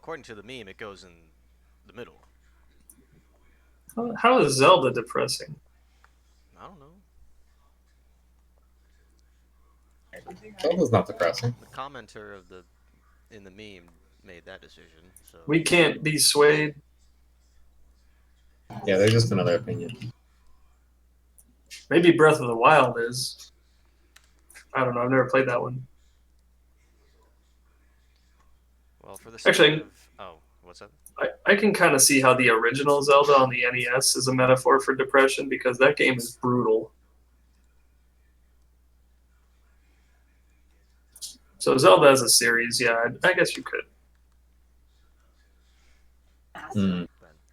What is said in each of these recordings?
according to the meme, it goes in the middle. How is Zelda depressing? I don't know. Zelda's not depressing. The commenter in the meme made that decision. So We can't be swayed. Yeah, they're just another opinion. Maybe Breath of the Wild is. I don't know. I've never played that one. well, for the Actually, what's up? I can kind of see how the original Zelda on the NES is a metaphor for depression because that game is brutal. So Zelda as a series, yeah, I guess you could. Hmm.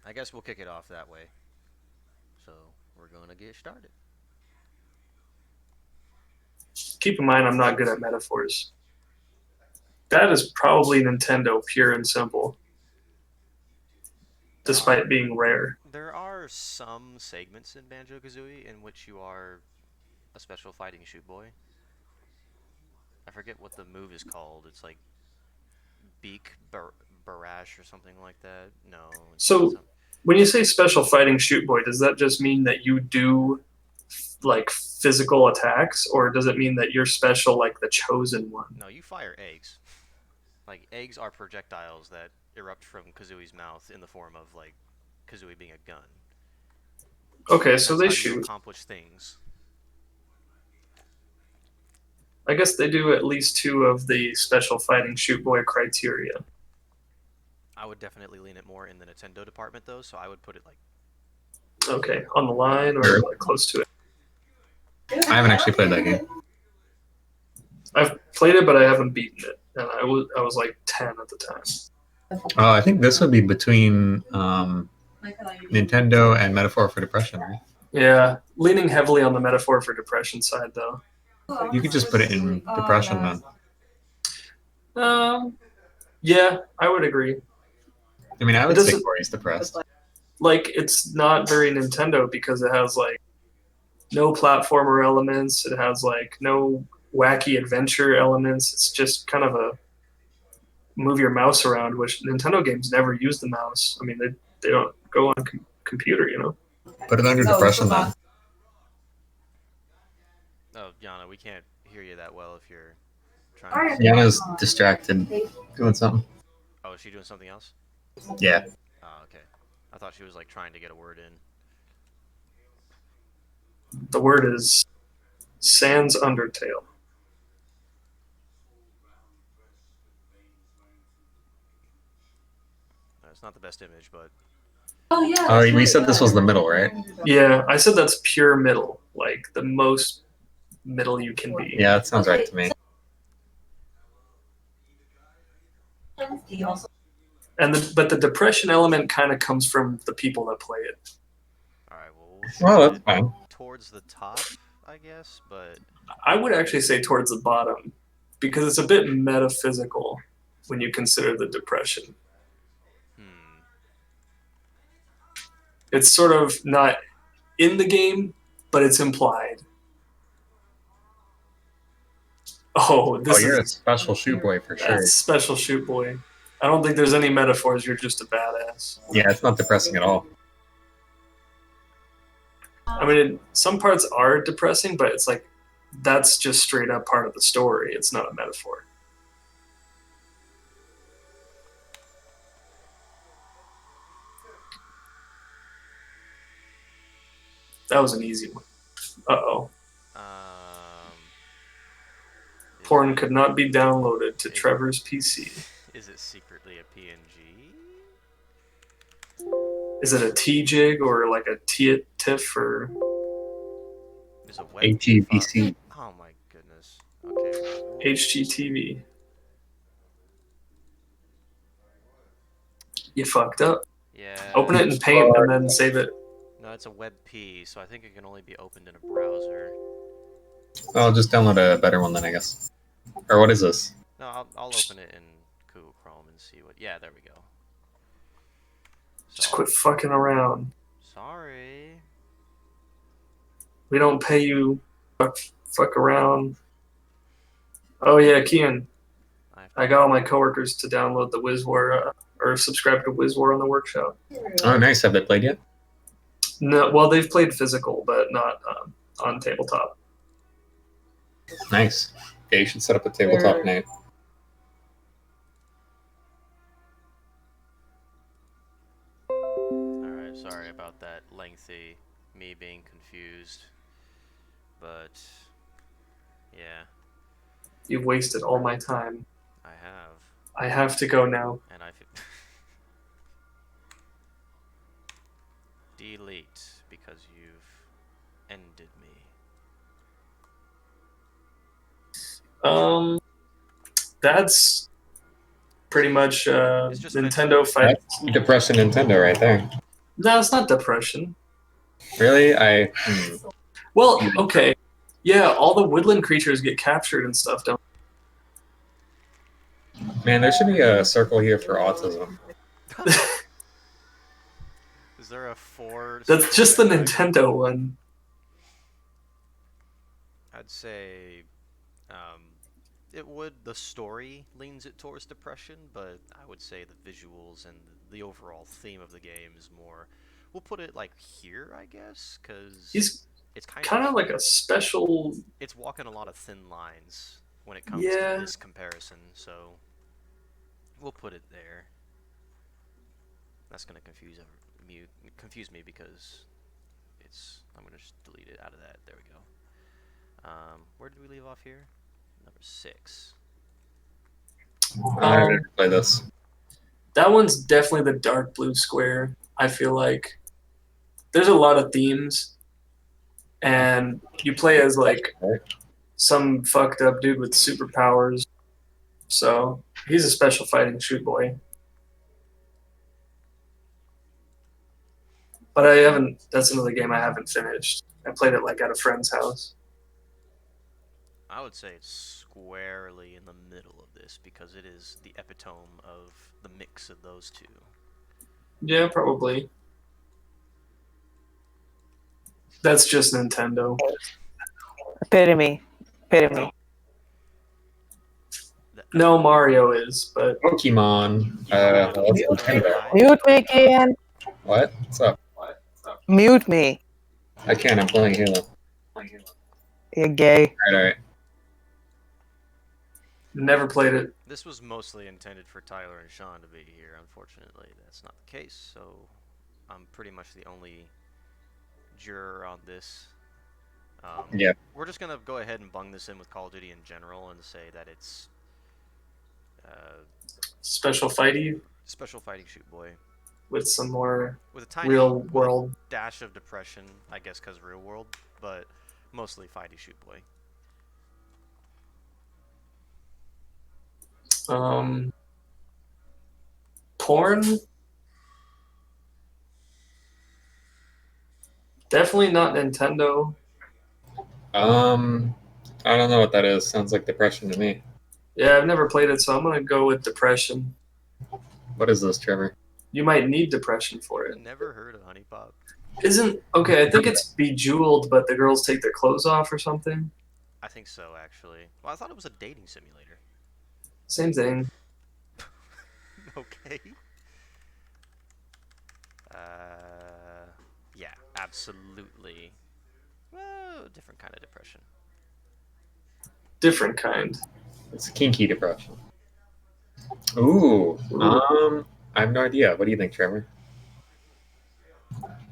I guess we'll kick it off that way. So we're gonna get started. Keep in mind, I'm not good at metaphors. That is probably Nintendo, pure and simple, despite being rare. There are some segments in Banjo-Kazooie in which you are a special fighting shoot boy. I forget what the move is called. It's like Beak Barrage or something like that. No. So when you say special fighting shoot boy, does that just mean that you do like physical attacks, or does it mean that you're special like the chosen one? No, you fire eggs. Like eggs are projectiles that erupt from Kazooie's mouth in the form of like Kazooie being a gun. Okay, so they how shoot. You accomplish things. I guess they do at least 2 of the special fighting shoot boy criteria. I would definitely lean it more in the Nintendo department though, so I would put it like okay, on the line or like close to it. I haven't actually played that game. I've played it, but I haven't beaten it, and I was like 10 at the time. Oh, I think this would be between Nintendo and Metaphor for Depression, right? Yeah, leaning heavily on the metaphor for depression side though. You could just put it in depression then. Yeah, I would agree. I mean, I would say Corey's depressed. Like, it's not very Nintendo because it has like no platformer elements. It has like no wacky adventure elements. It's just kind of a move your mouse around, which Nintendo games never use the mouse. I mean, they don't go on computer, you know. Put it under depression then. Oh, Yana, we can't hear you that well if you're trying to... Yana's distracted, doing something. Oh, is she doing something else? Yeah. Oh, okay. I thought she was like trying to get a word in. The word is Sans Undertale. It's not the best image, but... Oh, yeah. Oh, we said this was the middle, right? Yeah, I said that's pure middle. Like, the most middle you can be. Yeah, that sounds right to me. But the depression element kind of comes from the people that play it. All right, well, that's fine. Towards the top, I guess, but I would actually say towards the bottom because it's a bit metaphysical when you consider the depression. It's sort of not in the game, but it's implied. Oh, you're a special shoot boy for sure. That's special shoot boy. I don't think there's any metaphors. You're just a badass. Yeah, it's not depressing at all. I mean, some parts are depressing, but it's like that's just straight up part of the story. It's not a metaphor. That was an easy one. Uh-oh. Porn could not be downloaded to Trevor's PC. Is it secretly a PNG? Is it a T-Jig or like a TIFF or... HGVC. Oh my goodness. Okay. HGTV. You fucked up. Yeah. Open it in Paint and then save it. No, it's a WebP, so I think it can only be opened in a browser. I'll just download a better one then, I guess. Or what is this? No, I'll open it in Google Chrome and see what... Yeah, there we go. Just quit fucking around. Sorry. We don't pay you. Fuck around. Oh yeah, Kian. I got all my coworkers to download the WizWar or subscribe to Wiz War on the Workshop. Oh, nice. Have they played yet? No, well, they've played physical, but not on tabletop. Nice. Yeah, you should set up a tabletop night. Alright, sorry about that lengthy me being confused. But yeah, You've wasted all my time. I have. I have to go now. And I delete because you've ended me. That's pretty much It's just Nintendo fight. That's Depression Nintendo right there. No, it's not depression. Really? Well, okay. Yeah, all the woodland creatures get captured and stuff, don't Man, there should be a circle here for autism. Is there a 4? That's just the Nintendo one. I'd say it would. The story leans it towards depression, but I would say the visuals and the overall theme of the game is more. We'll put it like here, I guess, because He's it's kind of like a special. It's walking a lot of thin lines when it comes Yeah. to this comparison, so we'll put it there. That's gonna confuse me because I'm gonna just delete it out of that. There we go. Where did we leave off here? Number 6. I never play this. That one's definitely the dark blue square. I feel like there's a lot of themes, and you play as like some fucked up dude with superpowers. So he's a special fighting shoot boy. But I haven't. That's another game I haven't finished. I played it like at a friend's house. I would say it's squarely in the middle of this because it is the epitome of the mix of those two. Yeah, probably. That's just Nintendo. Epitome. No, Mario is, but Pokemon. That's Nintendo. Mute me, Kian. What? What's up? Mute me. I can't. I'm playing Halo. You're gay. Alright. never played it. This was mostly intended for Tyler and Sean to be here. Unfortunately, that's not the case, so I'm pretty much the only juror on this. Yeah. We're just going to go ahead and bung this in with Call of Duty in general and say that it's Special fighty special fighting shoot boy. with some more With a tiny real world. dash of depression, I guess because real world, but mostly fighting shoot boy. Porn. Definitely not Nintendo. I don't know what that is. Sounds like depression to me. Yeah, I've never played it, so I'm gonna go with depression. What is this, Trevor? You might need depression for it. Never heard of Honey Pop. Isn't okay? I think it's Bejeweled, but the girls take their clothes off or something. I think so, actually. Well, I thought it was a dating simulator. Same thing. Okay. Yeah, absolutely. Well, different kind of depression. Different kind. It's kinky depression. Ooh. I have no idea. What do you think, Trevor?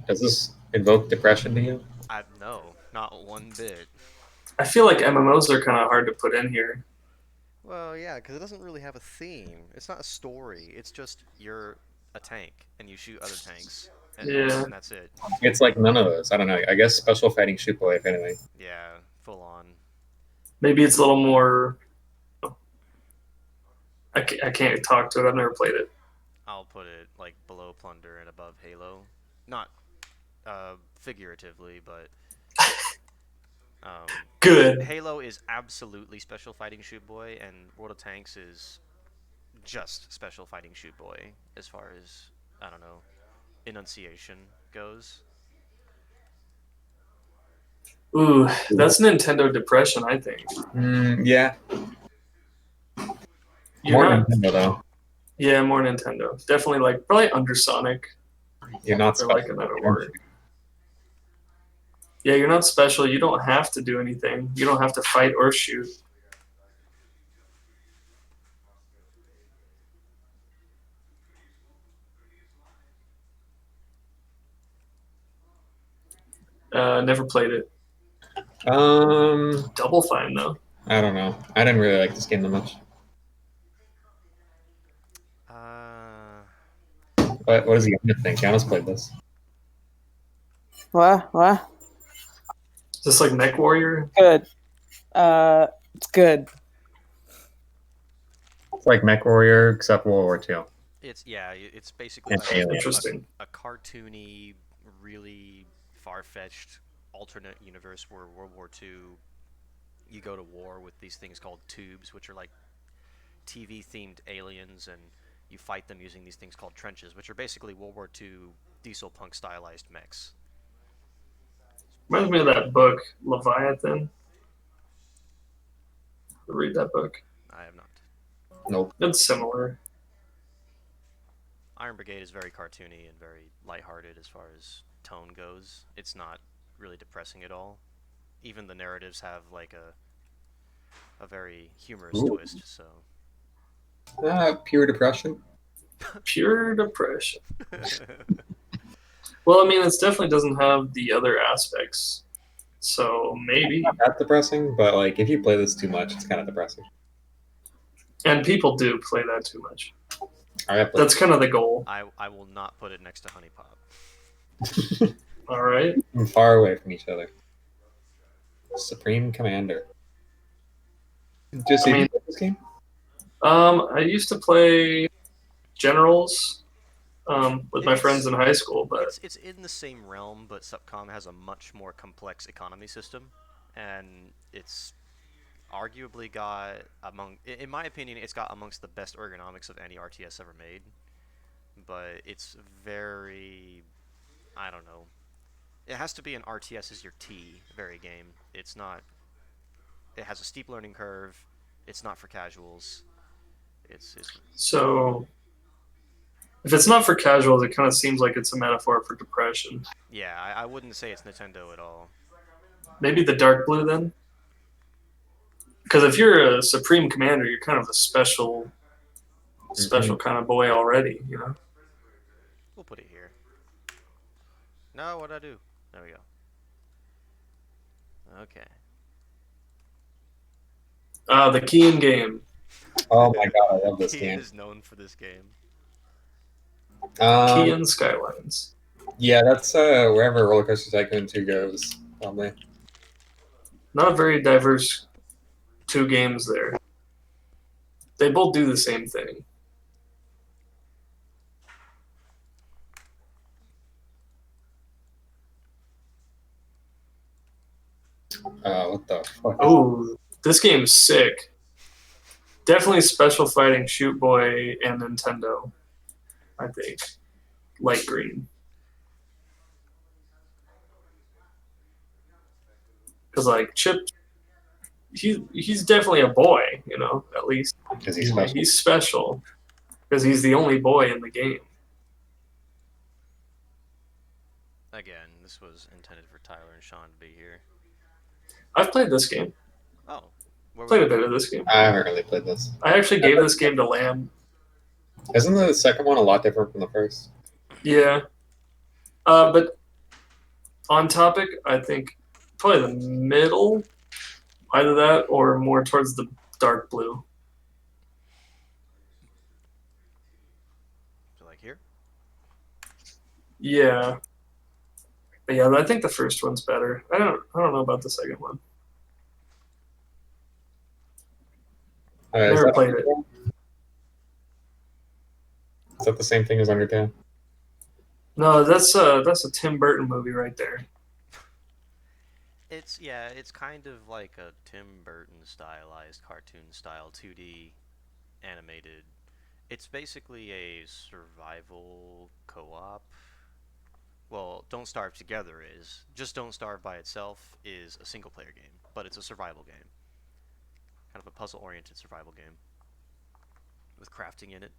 Does this invoke depression to you? No, not one bit. I feel like MMOs are kind of hard to put in here. Well, yeah, because it doesn't really have a theme. It's not a story. It's just you're a tank and you shoot other tanks. And, Yeah. and that's it. It's like none of those. I don't know. I guess special fighting shoot boy, if anything. Yeah, full on. Maybe it's a little more. I can't talk to it. I've never played it. I'll put it like below Plunder and above Halo. Not figuratively, but Good. Halo is absolutely special fighting shoot boy, and World of Tanks is just special fighting shoot boy as far as, I don't know, enunciation goes. Ooh, that's Nintendo depression, I think. Yeah. You're More not, Nintendo, though. Yeah, more Nintendo. Definitely like probably under Sonic You're not or special. like another You don't word. Yeah, you're not special. You don't have to do anything. You don't have to fight or shoot. Never played it. Double Fine though. I don't know. I didn't really like this game that much. What does Yana think? Yana's played this. What? Is this like Mech Warrior? Good. It's good. It's like Mech Warrior except World War II. It's basically And like Alien. Interesting. a cartoony, really far-fetched alternate universe where World War II, you go to war with these things called tubes, which are like TV-themed aliens, and you fight them using these things called trenches, which are basically World War II diesel punk stylized mechs. Reminds me of that book, Leviathan. Read that book. I have not. Nope. It's similar. Iron Brigade is very cartoony and very lighthearted as far as tone goes. It's not really depressing at all. Even the narratives have like a very humorous Ooh. twist. So Pure depression. Pure depression. Well, I mean, it definitely doesn't have the other aspects. So maybe. Not that depressing, but like if you play this too much, it's kind of depressing. And people do play that too much. That's kind of the goal. I will not put it next to Honey Pop. All right. Far away from each other. Supreme Commander. Just I mean, this game? I used to play Generals with my friends in high school, but it's in the same realm, but Subcom has a much more complex economy system, and it's arguably got in my opinion, it's got amongst the best ergonomics of any RTS ever made. But it's very, I don't know. It has to be an RTS is your T very game. It's not. It has a steep learning curve. It's not for casuals. It's so if it's not for casuals, it kind of seems like it's a metaphor for depression. Yeah, I wouldn't say it's Nintendo at all. Maybe the dark blue then? Because if you're a Supreme Commander, you're kind of a special kind of boy already, you know? We'll put it here. No, what'd I do? There we go. Okay. The Kian game. Oh my god, I love this He game. is known for this game. Kian Skylines. Yeah, that's wherever Roller Coaster Tycoon 2 goes, probably. Not a very diverse two games there. They both do the same thing. What the fuck? Oh, this game's sick. Definitely Special Fighting, Shoot Boy, and Nintendo. I think. Light green. Because like Chip, he's definitely a boy, you know. At least Because he's special. he's special because he's the only boy in the game. Again, this was intended for Tyler and Sean to be here. I've played this game. Oh, Played a bit of this game. I haven't really played this. I actually gave this game to Lamb. Isn't the second one a lot different from the first? Yeah. But on topic, I think probably the middle, either that or more towards the dark blue. So like here? Yeah. But yeah, I think the first one's better. I don't know about the second one. Never played it. Is that the same thing as Undertale? No, that's a Tim Burton movie right there. It's kind of like a Tim Burton stylized cartoon style 2D animated. It's basically a survival co-op. Well, Don't Starve Together is. Just Don't Starve by itself is a single player game, but it's a survival game. Kind of a puzzle oriented survival game with crafting in it.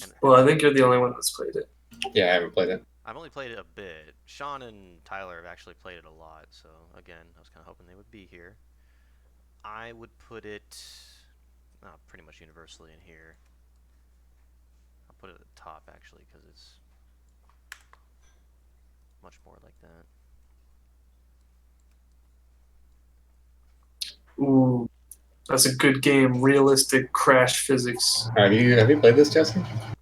And Well, I think you're the only one that's played it. Yeah, I haven't played it. I've only played it a bit. Sean and Tyler have actually played it a lot, so again, I was kind of hoping they would be here. I would put it pretty much universally in here. I'll put it at the top, actually, because it's much more like that. Ooh, that's a good game. Realistic crash physics. Have you played this, Jesse?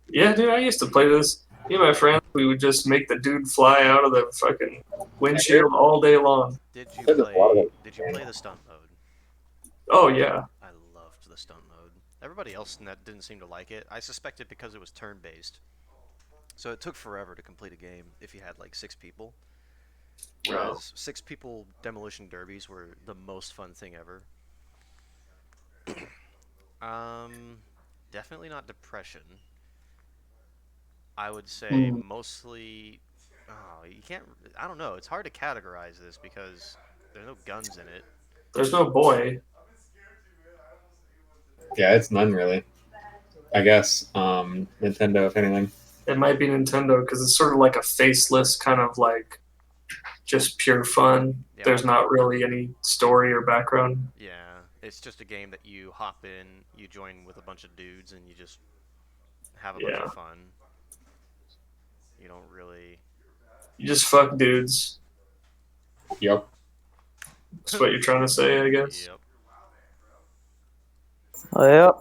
Yeah, dude, I used to play this. Me and my friends, we would just make the dude fly out of the fucking windshield all day long. Did you Played this a lot of play? it. Did you play the stunt mode? Oh yeah, I loved the stunt mode. Everybody else in that didn't seem to like it. I suspect it because it was turn-based. So it took forever to complete a game if you had like 6 people. Whereas 6 people demolition derbies were the most fun thing ever. Definitely not depression. I would say mostly. Oh, you can't. I don't know. It's hard to categorize this because there's no guns in it. there's no boy. Yeah, it's none really. I guess Nintendo, if anything. It might be Nintendo because it's sort of like a faceless kind of like just pure fun. Yeah. There's not really any story or background. Yeah, it's just a game that you hop in, you join with a bunch of dudes, and you just have a bunch Yeah. of fun. You don't really. You just fuck dudes. Yep. That's what you're trying to say, I guess. Yep. Yep.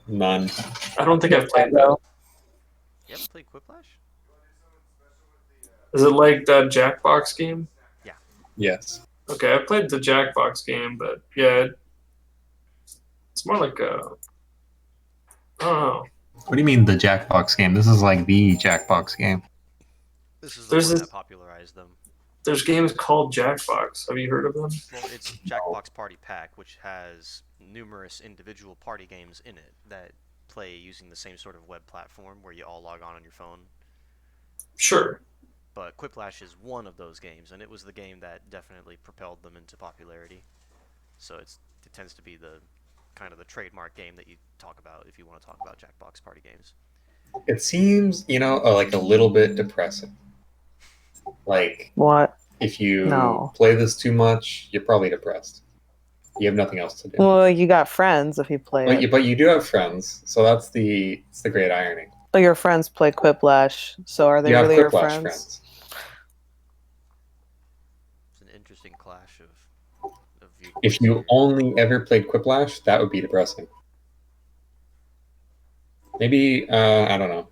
None. I don't think I've played that. You haven't played Quiplash? Is it like that Jackbox game? Yes. Okay, I played the Jackbox game, but yeah, it's more like a. I don't know. What do you mean the Jackbox game? This is like the Jackbox game. This is the There's one this- that popularized them. There's games called Jackbox. Have you heard of them? Well, it's Jackbox Party Pack, which has numerous individual party games in it that play using the same sort of web platform where you all log on your phone. Sure. But Quiplash is one of those games, and it was the game that definitely propelled them into popularity. So it tends to be the kind of the trademark game that you talk about if you want to talk about Jackbox Party games. It seems, like a little bit depressing. Like, What? if you No. play this too much, you're probably depressed. You have nothing else to do. Well, you got friends if you play it. But you do have friends, so that's the great irony. But your friends play Quiplash, so are they You have really your Quiplash friends? It's an interesting clash of viewpoints. If you only ever played Quiplash, that would be depressing. Maybe I don't know.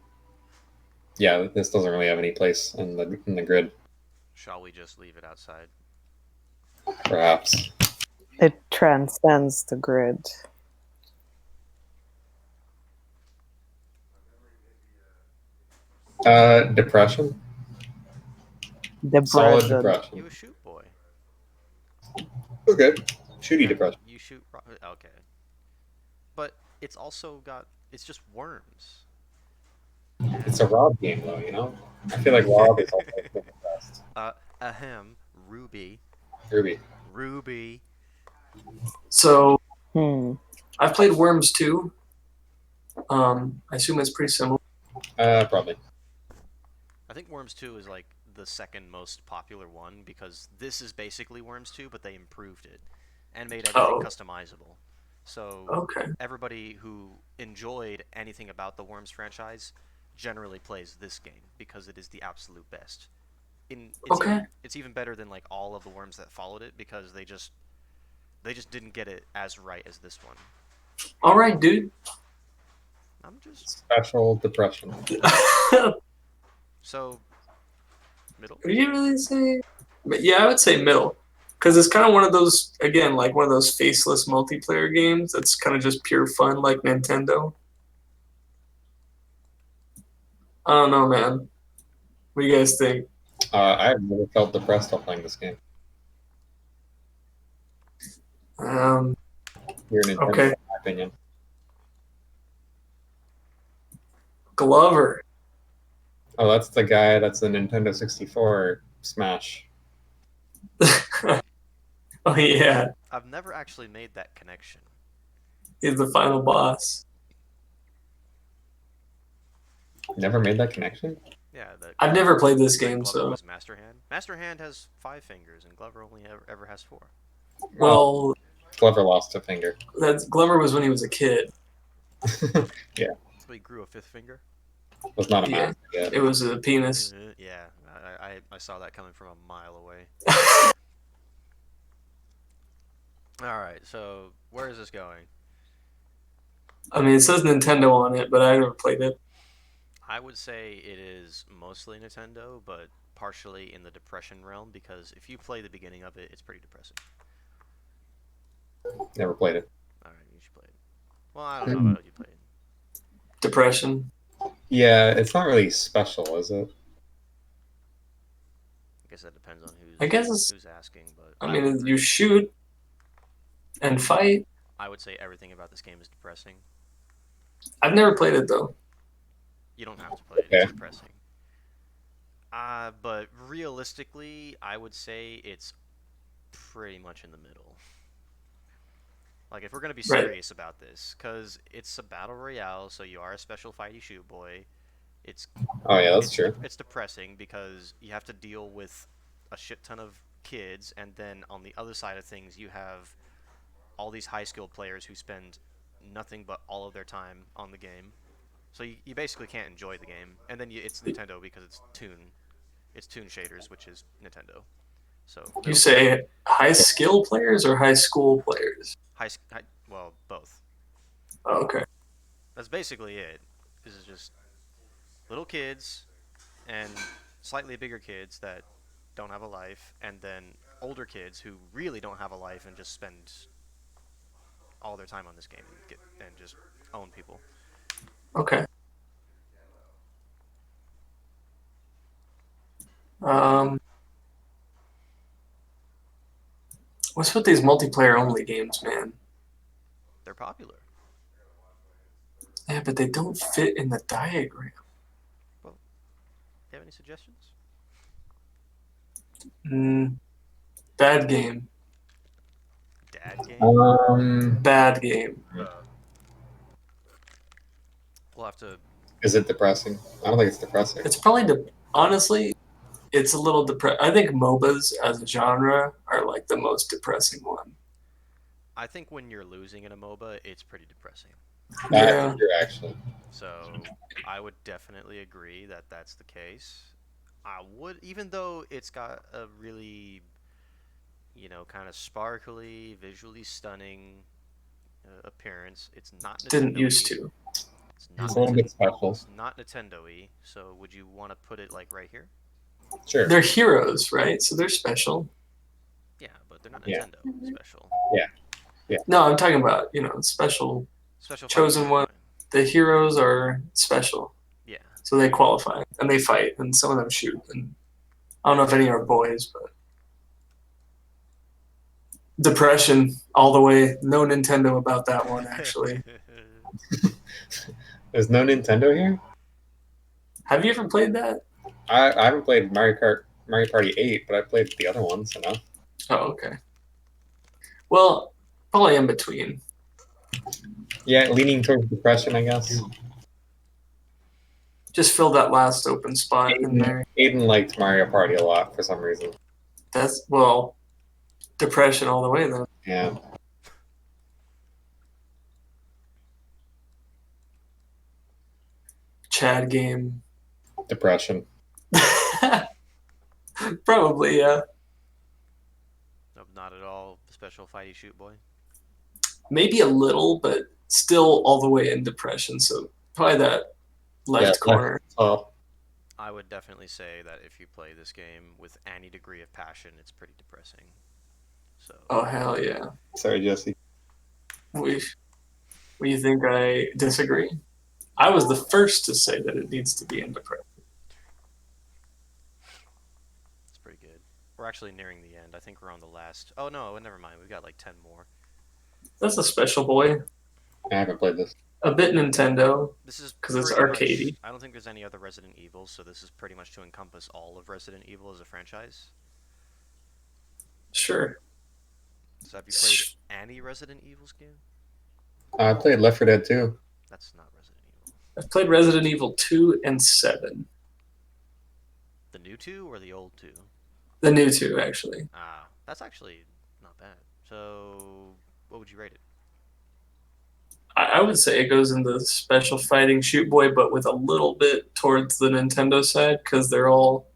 Yeah, this doesn't really have any place in the grid, Shall we just leave it outside? perhaps. It transcends the grid. Depression. Solid Depression. depression. You a shoot boy. Okay. Shooty depression. You shoot. Okay. But it's also got. It's just worms. It's a Rob game, though. I feel like Rob is also the best. Ahem. Ruby. Ruby. So Hmm. I've played Worms too. I assume it's pretty similar. Probably. I think Worms 2 is like the second most popular one because this is basically Worms 2, but they improved it and made everything customizable. So Okay. everybody who enjoyed anything about the Worms franchise generally plays this game because it is the absolute best. It's even better than like all of the Worms that followed it because they just didn't get it as right as this one. All right, dude. I'm just Special depression. so middle. Would you really say? But yeah, I would say middle, because it's kind of one of those like one of those faceless multiplayer games that's kind of just pure fun, like Nintendo. I don't know, man. What do you guys think? I've never felt depressed while playing this game. You're Nintendo, Okay. in my opinion. Glover. Oh, that's the guy. That's the Nintendo 64 Smash. Oh yeah. I've never actually made that connection. He's the final boss. Never made that connection. Yeah, I've never played this Glover game, so was Master Hand. Master Hand has 5 fingers, and Glover only ever has 4. well, Glover lost a finger. Glover was when he was a kid. Yeah. So he grew a 5th finger. Was not a Yeah. master yet. It was a penis. Yeah, I saw that coming from a mile away. All right, so where is this going? I mean, it says Nintendo on it, but I never played it. I would say it is mostly Nintendo, but partially in the depression realm, because if you play the beginning of it, it's pretty depressing. Never played it. All right, you should play it. Well, I don't know about you played it. Depression. Yeah, it's not really special, is it? I guess that depends on who's asking, but I mean, you shoot and fight. I would say everything about this game is depressing. I've never played it though. You don't have to play it. It's depressing. But realistically, I would say it's pretty much in the middle. Like, if we're going to be serious about this, because it's a battle royale, so you are a special fighty shoot boy. That's true. It's depressing because you have to deal with a shit ton of kids, and then on the other side of things, you have all these high-skilled players who spend nothing but all of their time on the game. So you basically can't enjoy the game. And then it's Nintendo because it's Toon shaders, which is Nintendo. So you say high skill players or high school players? Well, both. Oh, okay. That's basically it. This is just little kids and slightly bigger kids that don't have a life, and then older kids who really don't have a life and just spend all their time on this game and just own people. Okay. What's with these multiplayer only games, man? They're popular. Yeah, but they don't fit in the diagram. Well, do you have any suggestions? Bad game. Dad game? Bad game. We'll have to... Is it depressing? I don't think it's depressing. It's probably, honestly, it's a little depressing. I think MOBAs as a genre are like the most depressing one. I think when you're losing in a MOBA, it's pretty depressing. Yeah. Actually. So I would definitely agree that that's the case. I would, even though it's got a really, kind of sparkly, visually stunning appearance, it's not Nintendo-y. Didn't used to. It's not a little bit special. It's not Nintendo-y. So would you want to put it like right here? Sure. They're heroes, right? So they're special. Yeah, but they're not Nintendo special. Yeah. No, I'm talking about, special chosen one. The heroes are special. Yeah. So they qualify and they fight, and some of them shoot. And I don't know if any are boys, but depression all the way. No Nintendo about that one, actually. There's no Nintendo here? Have you ever played that? I haven't played Mario Party 8, but I played the other ones enough. Oh, okay. Well, probably in between. Yeah, leaning towards depression, I guess. Just fill that last open spot in there. Aiden liked Mario Party a lot for some reason. Depression all the way then. Yeah. Chad game. Depression. Probably, yeah. Nope, not at all. Special fighty shoot boy. Maybe a little, but still all the way in depression. So probably that left corner. I would definitely say that if you play this game with any degree of passion, it's pretty depressing. So. Oh hell yeah! Sorry, Jesse. You think I disagree? I was the first to say that it needs to be in depression. It's pretty good. We're actually nearing the end. I think we're on the last. Oh no, never mind. We've got like 10 more. That's a special boy. I haven't played this. A bit Nintendo. This is because it's arcadey. I don't think there's any other Resident Evils, so this is pretty much to encompass all of Resident Evil as a franchise. Sure. So have you played any Resident Evils game? I played Left 4 Dead 2. That's not Resident Evil. I've played Resident Evil 2 and 7. The new 2 or the old 2? The new 2, actually. Ah, that's actually not bad. So, what would you rate it? I would say it goes in the special fighting shoot boy, but with a little bit towards the Nintendo side because they're all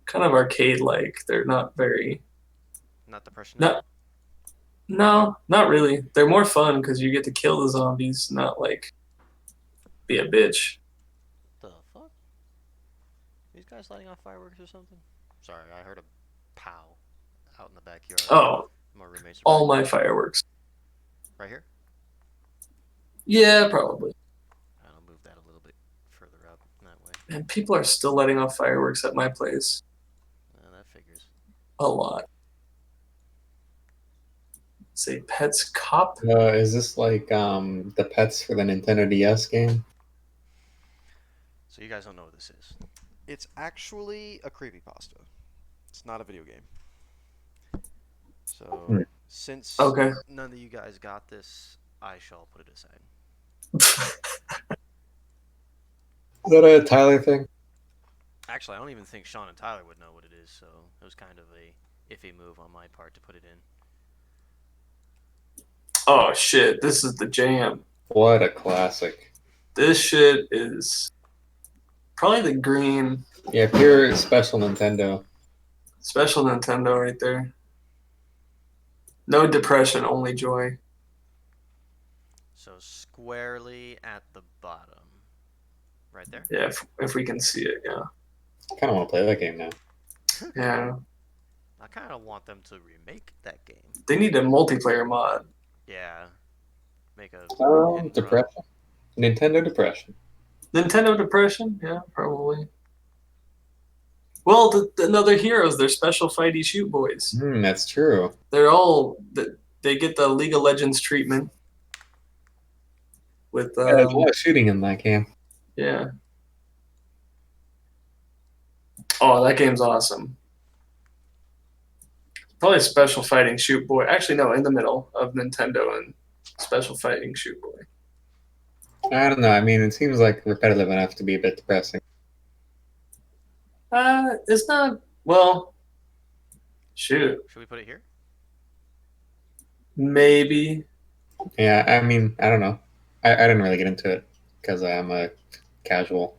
kind of arcade-like. They're not very. Not depression. No, not really. They're more fun because you get to kill the zombies, not like be a bitch. The fuck? These guys lighting off fireworks or something? Sorry, I heard a pow out in the backyard. Oh, My roommates are all my fireworks. right here. Yeah, probably. I'll move that a little bit further up that way. And people are still letting off fireworks at my place That figures. a lot. Say Pets Cop. Is this like the pets for the Nintendo DS game? So you guys don't know what this is. It's actually a creepypasta. It's not a video game. So since none of you guys got this, I shall put it aside. Is that a Tyler thing? Actually, I don't even think Sean and Tyler would know what it is, so it was kind of a iffy move on my part to put it in. Oh shit, this is the jam. What a classic. This shit is probably the green. Yeah, pure special Nintendo. Special Nintendo right there. No depression, only joy. So squarely at the bottom. Right there? Yeah, if we can see it, yeah. I kind of want to play that game now. Yeah. I kind of want them to remake that game. They need a multiplayer mod. Yeah. Make a... depression. Nintendo depression. Nintendo depression? Yeah, probably. Well, the heroes, they're special fighty shoot boys. That's true. They're all... They get the League of Legends treatment. With there's a lot of shooting in that game. Yeah. Oh, that game's awesome. Probably special fighting shoot boy. Actually, no, in the middle of Nintendo and special fighting shoot boy. I don't know. I mean, it seems like repetitive enough to be a bit depressing. It's not. Well, shoot. Should we put it here? Maybe. Yeah, I mean, I don't know. I didn't really get into it because I'm a casual.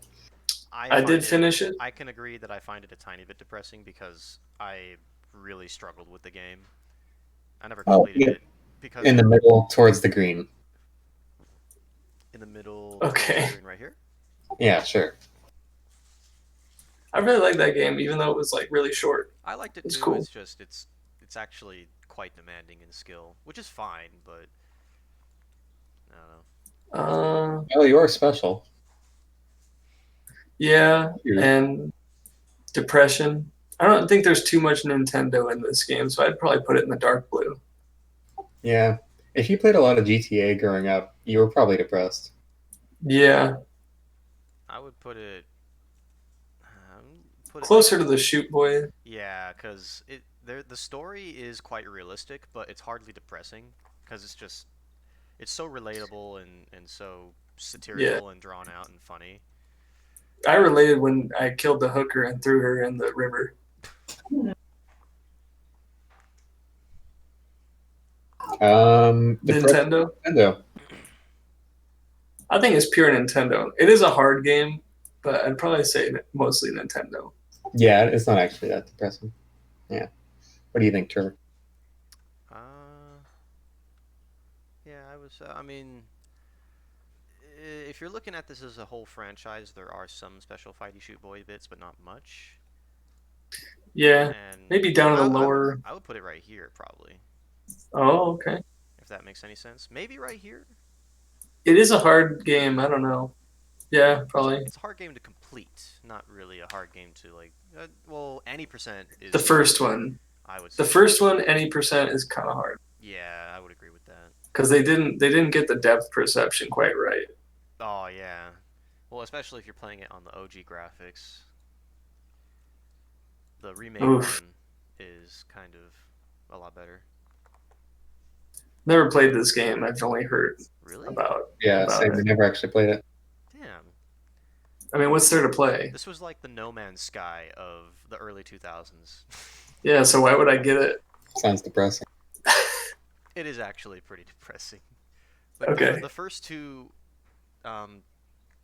I did finish it. I can agree that I find it a tiny bit depressing because I really struggled with the game. I never completed it because in the middle towards the green. In the middle. Okay. Green right here. Yeah, sure. I really like that game, even though it was like really short. I liked it too. Cool. It's just it's actually quite demanding in skill, which is fine, but I don't know. Well, you are special. Yeah, and depression. I don't think there's too much Nintendo in this game, so I'd probably put it in the dark blue. Yeah. If you played a lot of GTA growing up, you were probably depressed. Yeah. I would put it closer to the shoot boy. Yeah, because the story is quite realistic, but it's hardly depressing because it's so relatable and so satirical and drawn out and funny. I related when I killed the hooker and threw her in the river. Nintendo? Nintendo. I think it's pure Nintendo. It is a hard game, but I'd probably say mostly Nintendo. Yeah, it's not actually that depressing. Yeah. What do you think, Trevor? Yeah, I mean, if you're looking at this as a whole franchise, there are some special fighty shoot boy bits, but not much. Yeah, and maybe down in the lower. I would put it right here, probably. Oh, okay. If that makes any sense. Maybe right here? It is a hard game. I don't know. Yeah, probably. It's a hard game to complete. Not really a hard game to, like... well, any percent is... The first one. I would say. The first one, any percent, is kind of hard. Yeah, I would agree with that. Because they didn't get the depth perception quite right. Oh, yeah. Well, especially if you're playing it on the OG graphics. The remake one is kind of a lot better. Never played this game. I've only heard Really? about Same. We it. never actually played it. Damn. I mean, what's there to play? This was like the No Man's Sky of the early 2000s. Yeah, so why would I get it? Sounds depressing. It is actually pretty depressing. Like Okay. the first two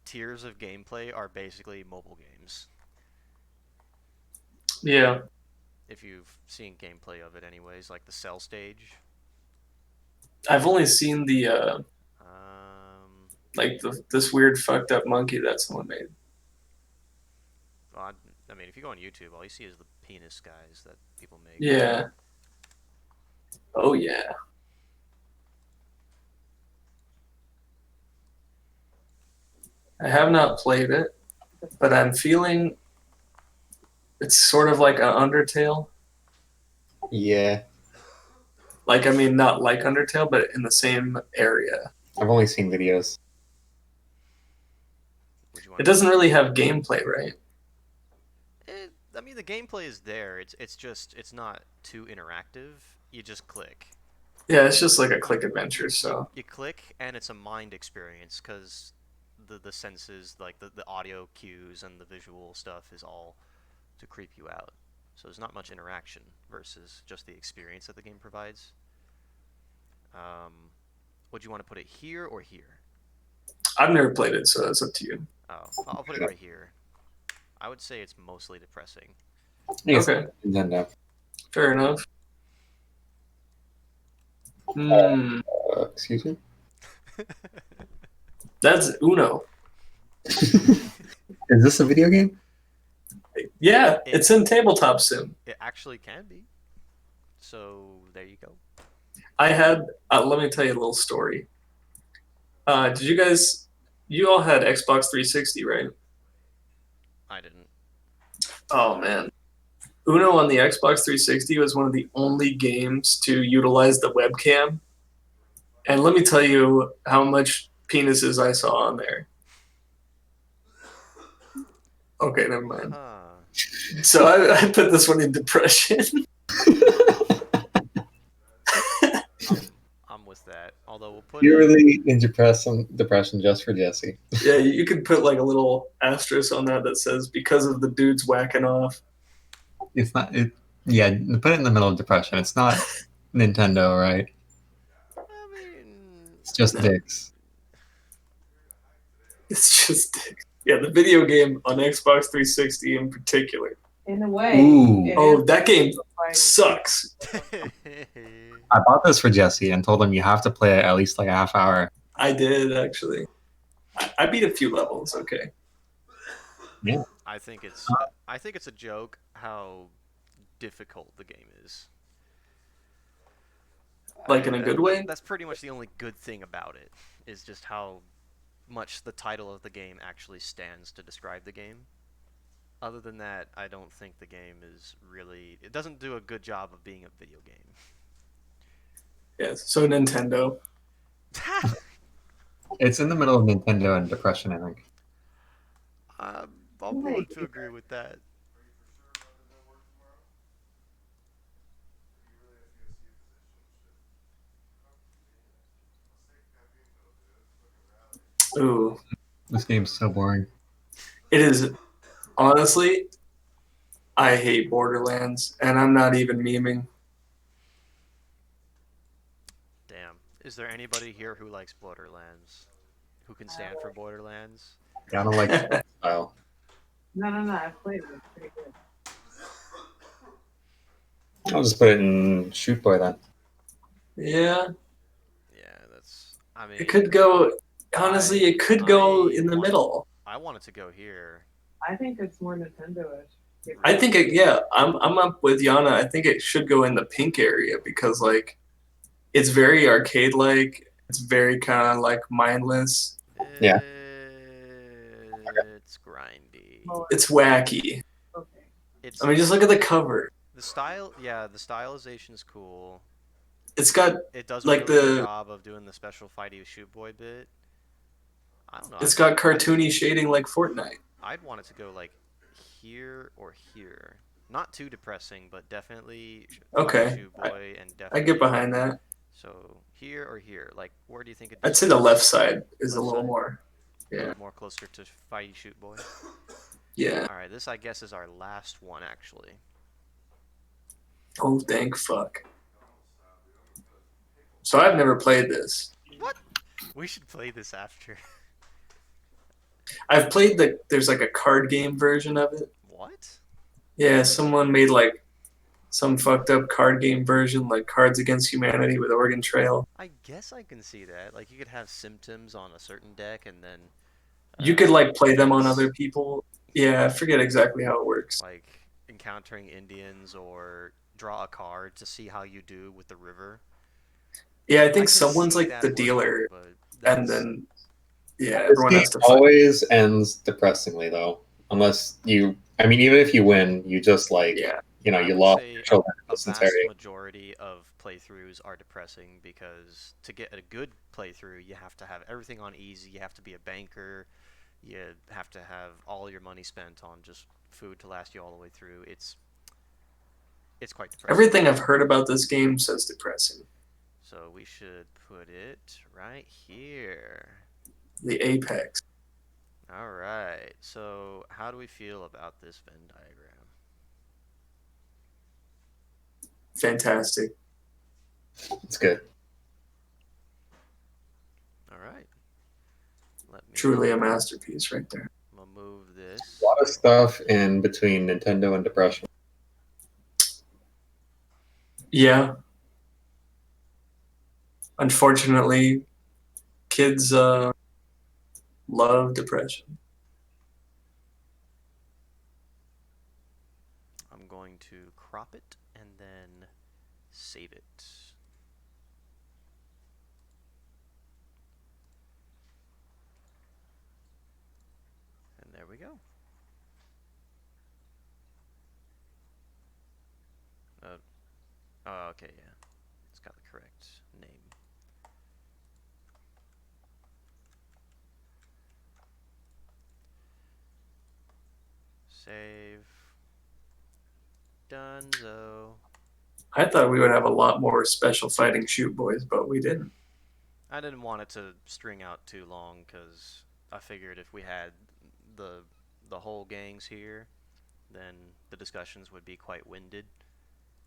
tiers of gameplay are basically mobile games. Yeah. If you've seen gameplay of it anyways, like the Cell stage. I've only seen the Um, this weird fucked up monkey that someone made. well, I mean, if you go on YouTube, all you see is the penis guys that people make. Yeah. Oh yeah. I have not played it, but I'm feeling it's sort of like an Undertale. Yeah. Like, I mean, not like Undertale, but in the same area. I've only seen videos. It doesn't really have gameplay, right? I mean, the gameplay is there. It's just it's not too interactive. You just click. Yeah, it's just like a click adventure. So You click, and it's a mind experience because the senses, like the audio cues and the visual stuff, is all to creep you out. So there's not much interaction versus just the experience that the game provides. Would you want to put it here or here? I've never played it, so that's up to you. Oh, I'll put it right here. I would say it's mostly depressing. Okay. Nintendo. Fair enough. Excuse me? That's Uno. Is this a video game? Yeah, it's in tabletop sim. It actually can be. So there you go. I had. Let me tell you a little story. Did you guys? You all had Xbox 360, right? I didn't. Oh man, Uno on the Xbox 360 was one of the only games to utilize the webcam. And let me tell you how much penises I saw on there. Okay, never mind. So I put this one in depression. I'm with that. Although we'll put You're really in depression just for Jesse. Yeah, you could put like a little asterisk on that says because of the dudes whacking off. It's not. Yeah, put it in the middle of depression. It's not Nintendo, right? I mean, it's just dicks. It's just dicks. Yeah, the video game on Xbox 360 in particular. In a way. Ooh. Oh, that game sucks. I bought this for Jesse and told him you have to play it at least like a half hour. I did actually. I beat a few levels. Okay. Yeah. I think it's a joke how difficult the game is. Like in a good way? That's pretty much the only good thing about it, is just how much the title of the game actually stands to describe the game. Other than that, I don't think the game is really... It doesn't do a good job of being a video game. Yes, so Nintendo. It's in the middle of Nintendo and depression, I think. I'm willing to agree with that. Ooh. This game's so boring. It is. Honestly, I hate Borderlands, and I'm not even memeing. Damn. Is there anybody here who likes Borderlands? Who can stand for Borderlands? Yeah, I don't like the style. No, I played it. It's pretty good. I'll just put it in shootboi then. Yeah. Yeah, that's... I mean... It could go... Honestly, it could go in the middle. I want it to go here. I think it's more Nintendo-ish. I think I'm up with Yana. I think it should go in the pink area because like it's very arcade like. It's very kind of like mindless. Yeah. It's grindy. It's wacky. Okay. I mean, just look at the cover. The style, yeah, the stylization is cool. It's got It does like a really good the job of doing the special fighty shoot boy bit. I don't know. it's got cartoony shading like Fortnite. I'd want it to go like here or here. Not too depressing, but definitely Okay. shoot boy and definitely. I get behind that. So Here or here? Like, where do you think it'd be? I'd say the left side is a Left little side? more. A Yeah. little more closer to fighty shoot boy. Yeah. All right, this I guess is our last one actually. Oh, thank fuck. So I've never played this. What? We should play this after. I've played there's like a card game version of it. What? Yeah, someone made like some fucked up card game version, like Cards Against Humanity with Oregon Trail. I guess I can see that. Like, you could have symptoms on a certain deck, and then You could like play them on hits, other people. Yeah, I forget exactly how it works. like encountering Indians or draw a card to see how you do with the river. Yeah, I I think can someone's see like that the working, dealer, but and that's then yeah, This everyone game has to fight. always ends depressingly, though. Unless you, I mean, even if you win, you just like, Yeah, you know, I you would lost say your children a distance vast area. majority of playthroughs are depressing because to get a good playthrough, you have to have everything on easy. You have to be a banker. You have to have all your money spent on just food to last you all the way through. It's quite depressing. everything I've heard about this game says depressing. So we should put it right here. The apex. All right. So how do we feel about this Venn diagram? Fantastic. It's good. All right. Let me Truly a masterpiece right there. I'm gonna move this. A lot of stuff in between Nintendo and depression. Yeah. Unfortunately, kids love depression. I'm going to crop it and then save it. And there we go. Oh, okay, yeah. It's got the correct name. Save. Donezo. I thought we would have a lot more special fighting shoot boys, but we didn't. I didn't want it to string out too long because I figured if we had the whole gangs here, then the discussions would be quite winded.